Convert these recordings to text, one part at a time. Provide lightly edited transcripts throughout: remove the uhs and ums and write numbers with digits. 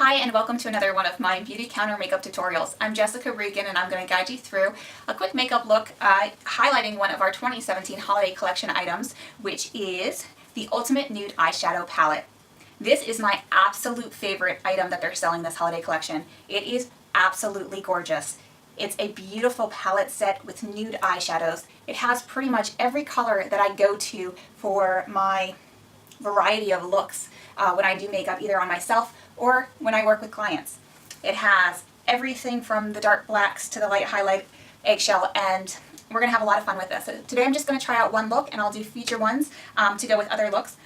Hi and welcome to another one of my Beautycounter makeup tutorials. I'm Jessica Regan and I'm going to guide you through a quick makeup look highlighting one of our 2017 holiday collection items, which is the Ultimate Nude Eyeshadow Palette. This is my absolute favorite item that they're selling this holiday collection. It is absolutely gorgeous. It's a beautiful palette set with nude eyeshadows. It has pretty much every color that I go to for my variety of looks when I do makeup, either on myself or when I work with clients. It has everything from the dark blacks to the light highlight eggshell, and we're going to have a lot of fun with this. So today I'm just going to try out one look and I'll do feature ones to go with other looks,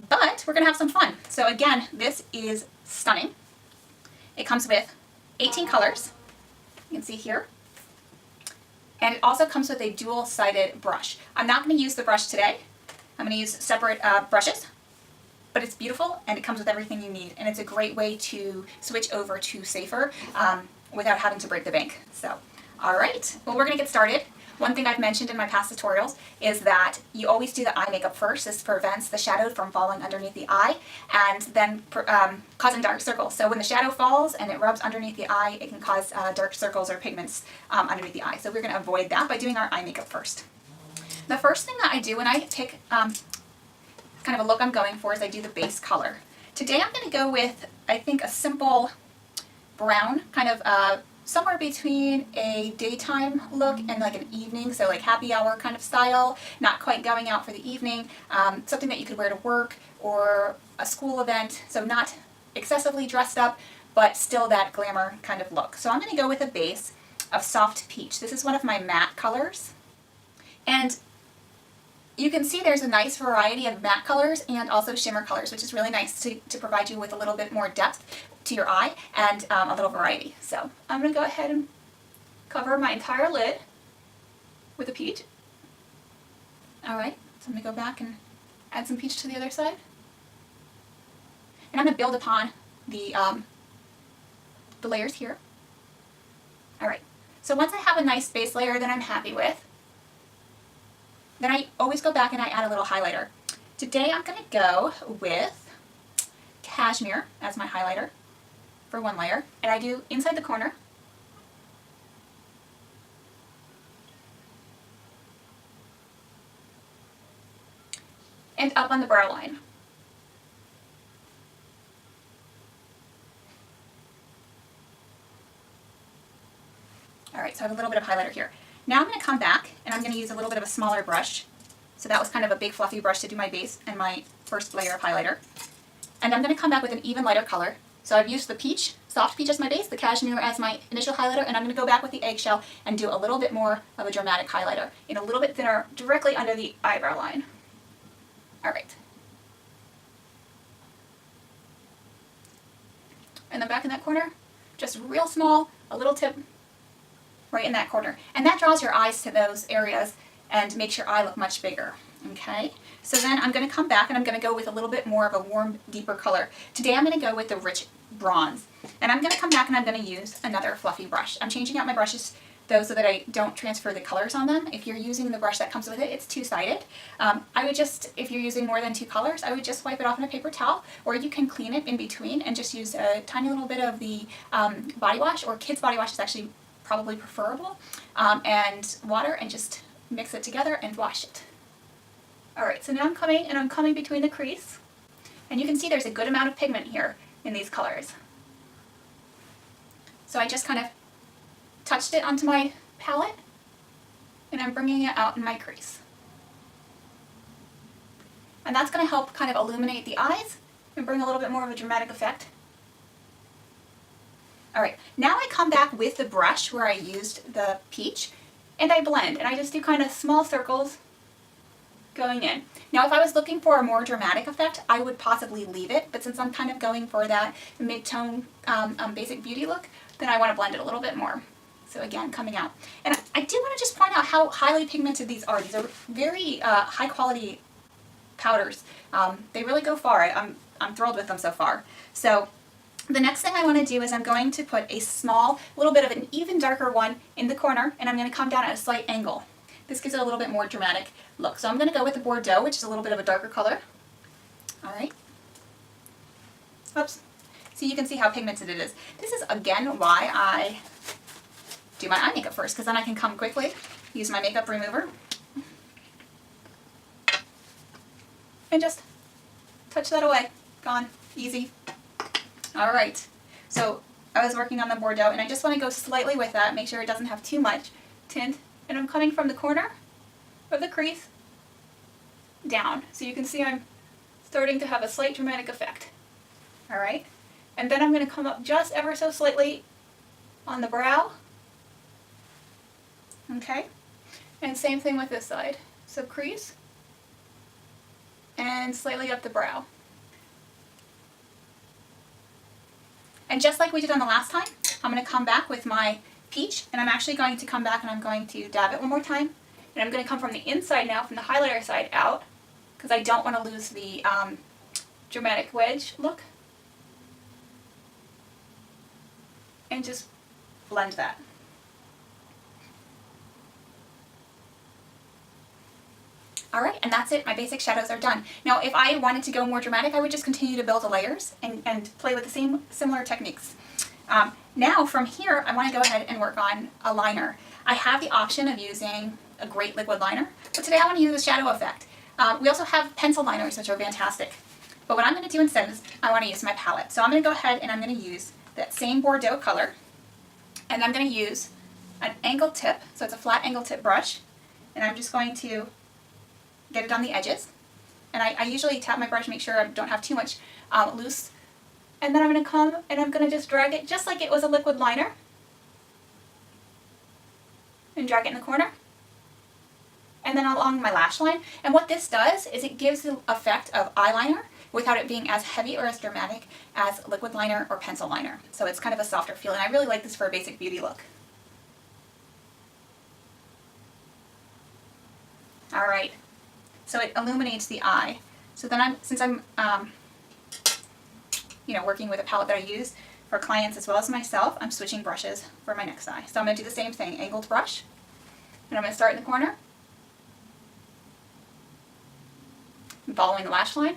but we're going to have some fun. So again, this is stunning. It comes with 18 colors, you can see here, and it also comes with a dual-sided brush. I'm not going to use the brush today. I'm going to use separate brushes. But it's beautiful and it comes with everything you need, and it's a great way to switch over to safer without having to break the bank. So, alright, well, we're going to get started. One thing I've mentioned in my past tutorials is that you always do the eye makeup first. This prevents the shadow from falling underneath the eye and then causing dark circles. So when the shadow falls and it rubs underneath the eye, it can cause dark circles or pigments underneath the eye. So we're going to avoid that by doing our eye makeup first. The first thing that I do when I pick kind of a look I'm going for is I do the base color. Today I'm going to go with, I think, a simple brown, kind of somewhere between a daytime look and like an evening, so like happy hour kind of style, not quite going out for the evening, something that you could wear to work or a school event, so not excessively dressed up, but still that glamour kind of look. So I'm going to go with a base of Soft Peach. This is one of my matte colors, and you can see there's a nice variety of matte colors and also shimmer colors, which is really nice to provide you with a little bit more depth to your eye and a little variety. So I'm going to go ahead and cover my entire lid with a peach. Alright, so I'm going to go back and add some peach to the other side. And I'm going to build upon the layers here. Alright, so once I have a nice base layer that I'm happy with, then I always go back and I add a little highlighter. Today I'm going to go with Cashmere as my highlighter for one layer, and I do inside the corner, and up on the brow line. Alright, so I have a little bit of highlighter here. Now I'm going to come back and I'm going to use a little bit of a smaller brush. So that was kind of a big fluffy brush to do my base and my first layer of highlighter. And I'm going to come back with an even lighter color. So I've used the peach, Soft Peach as my base, the Cashmere as my initial highlighter, and I'm going to go back with the eggshell and do a little bit more of a dramatic highlighter in a little bit thinner directly under the eyebrow line. Alright. And then back in that corner, just real small, a little tip right in that corner. And that draws your eyes to those areas and makes your eye look much bigger. Okay, so then I'm going to come back and I'm going to go with a little bit more of a warm, deeper color. Today I'm going to go with the rich bronze. And I'm going to come back and I'm going to use another fluffy brush. I'm changing out my brushes though so that I don't transfer the colors on them. If you're using the brush that comes with it, it's two-sided. I would just, if you're using more than two colors, I would just wipe it off in a paper towel, or you can clean it in between and just use a tiny little bit of the body wash, or kids body wash is actually probably preferable, and water, and just mix it together and wash it. Alright, so now I'm coming between the crease, and you can see there's a good amount of pigment here in these colors. So I just kind of touched it onto my palette, and I'm bringing it out in my crease. And that's going to help kind of illuminate the eyes and bring a little bit more of a dramatic effect. Alright, now I come back with the brush where I used the peach, and I blend, and I just do kind of small circles going in. Now if I was looking for a more dramatic effect, I would possibly leave it, but since I'm kind of going for that mid-tone basic beauty look, then I want to blend it a little bit more. So again, coming out. And I do want to just point out how highly pigmented these are. These are very high quality powders. They really go far. I'm thrilled with them so far. So the next thing I want to do is I'm going to put a small, little bit of an even darker one in the corner, and I'm going to come down at a slight angle. This gives it a little bit more dramatic look. So I'm going to go with the Bordeaux, which is a little bit of a darker color. Alright. Oops. So you can see how pigmented it is. This is again why I do my eye makeup first, because then I can come quickly, use my makeup remover, and just touch that away. Gone. Easy. Alright, so I was working on the Bordeaux, and I just want to go slightly with that, make sure it doesn't have too much tint, and I'm coming from the corner of the crease down. So you can see I'm starting to have a slight dramatic effect. Alright, and then I'm going to come up just ever so slightly on the brow. Okay, and same thing with this side. So crease, and slightly up the brow. And just like we did on the last time, I'm going to come back with my peach, and I'm actually going to come back and I'm going to dab it one more time. And I'm going to come from the inside now, from the highlighter side out, because I don't want to lose the dramatic wedge look. And just blend that. Alright, and that's it. My basic shadows are done. Now, if I wanted to go more dramatic, I would just continue to build the layers and play with the same similar techniques. Now, from here, I want to go ahead and work on a liner. I have the option of using a great liquid liner, but today I want to use a shadow effect. We also have pencil liners, which are fantastic. But what I'm going to do instead is I want to use my palette. So I'm going to go ahead and I'm going to use that same Bordeaux color, and I'm going to use an angled tip, so it's a flat angled tip brush, and I'm just going to get it on the edges. And I usually tap my brush, make sure I don't have too much loose. And then I'm going to come and I'm going to just drag it just like it was a liquid liner. And drag it in the corner. And then along my lash line. And what this does is it gives the effect of eyeliner without it being as heavy or as dramatic as liquid liner or pencil liner. So it's kind of a softer feel, and I really like this for a basic beauty look. Alright. So it illuminates the eye. So then since I'm working with a palette that I use for clients as well as myself, I'm switching brushes for my next eye. So I'm going to do the same thing, angled brush, and I'm going to start in the corner, and following the lash line.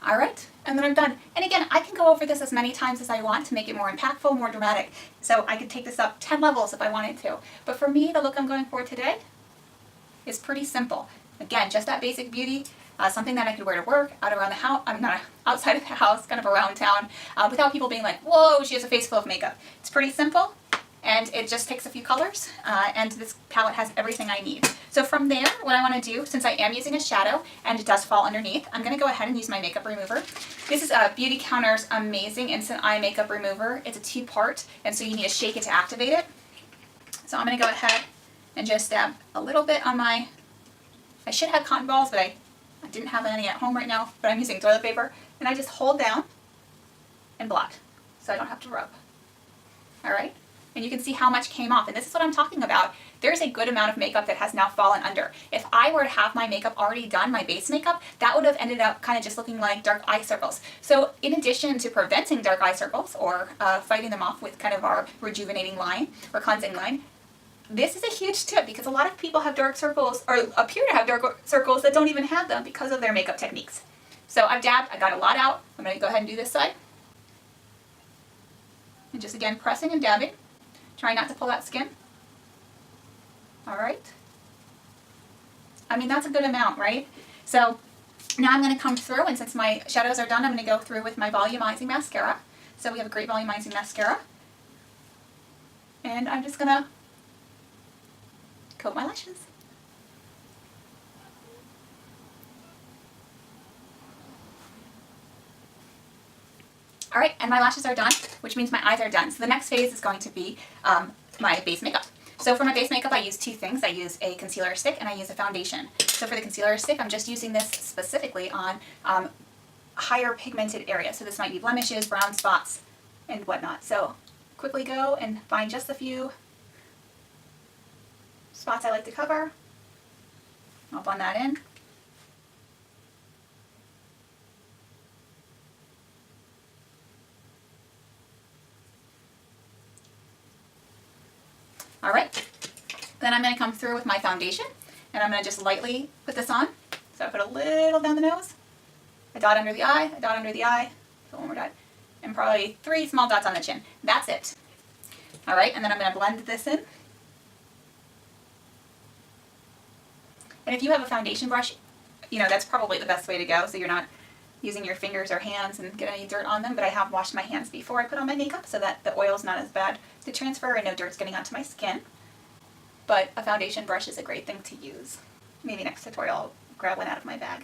Alright, and then I'm done. And again, I can go over this as many times as I want to make it more impactful, more dramatic. So I could take this up 10 levels if I wanted to. But for me, the look I'm going for today is pretty simple. Again, just that basic beauty, something that I could wear to work, out around the house, not outside of the house, kind of around town, without people being like, whoa, she has a face full of makeup. It's pretty simple, and it just takes a few colors, and this palette has everything I need. So from there, what I want to do, since I am using a shadow and it does fall underneath, I'm going to go ahead and use my makeup remover. This is Beautycounter's amazing instant eye makeup remover. It's a 2-part, and so you need to shake it to activate it. So I'm going to go ahead and just dab a little bit on my, I should have cotton balls, but I didn't have any at home right now, but I'm using toilet paper, and I just hold down and blot, so I don't have to rub. Alright? And you can see how much came off. And this is what I'm talking about. There's a good amount of makeup that has now fallen under. If I were to have my makeup already done, my base makeup, that would have ended up kind of just looking like dark eye circles. So in addition to preventing dark eye circles or fighting them off with kind of our rejuvenating line or cleansing line, this is a huge tip because a lot of people have dark circles or appear to have dark circles that don't even have them because of their makeup techniques. So I've dabbed, I got a lot out. I'm going to go ahead and do this side. And just again pressing and dabbing. Try not to pull that skin. Alright. I mean, that's a good amount, right? So now I'm going to come through, and since my shadows are done, I'm going to go through with my volumizing mascara. So we have a great volumizing mascara. And I'm just going to coat my lashes. Alright, and my lashes are done, which means my eyes are done. So the next phase is going to be my base makeup. So for my base makeup, I use 2 things. I use a concealer stick and I use a foundation. So for the concealer stick, I'm just using this specifically on higher pigmented areas. So this might be blemishes, brown spots, and whatnot. So quickly go and find just a few spots I like to cover. I'll blend that in. Alright, then I'm going to come through with my foundation, and I'm going to just lightly put this on. So I put a little down the nose, a dot under the eye, a dot under the eye, so one more dot, and probably 3 small dots on the chin. That's it. All right, and then I'm going to blend this in. And if you have a foundation brush, you know, that's probably the best way to go, so you're not using your fingers or hands and get any dirt on them. But I have washed my hands before I put on my makeup so that the oil's not as bad to transfer and no dirt's getting onto my skin. But a foundation brush is a great thing to use. Maybe next tutorial I'll grab one out of my bag.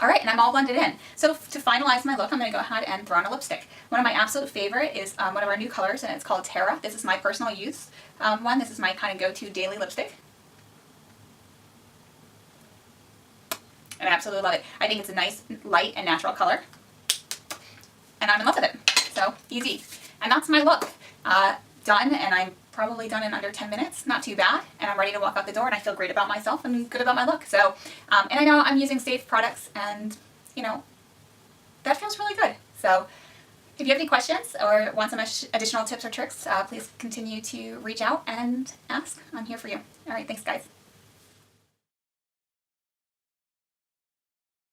All right, and I'm all blended in. So to finalize my look, I'm going to go ahead and throw on a lipstick. One of my absolute favorite is one of our new colors, and it's called Terra. This is my personal use one. This is my kind of go-to daily lipstick. And I absolutely love it. I think it's a nice, light, and natural color. And I'm in love with it. So, easy. And that's my look. Done, and I'm probably done in under 10 minutes. Not too bad. And I'm ready to walk out the door, and I feel great about myself and good about my look. So, and I know I'm using safe products, and, you know, that feels really good. So, if you have any questions or want some additional tips or tricks, please continue to reach out and ask. I'm here for you. All right, thanks, guys.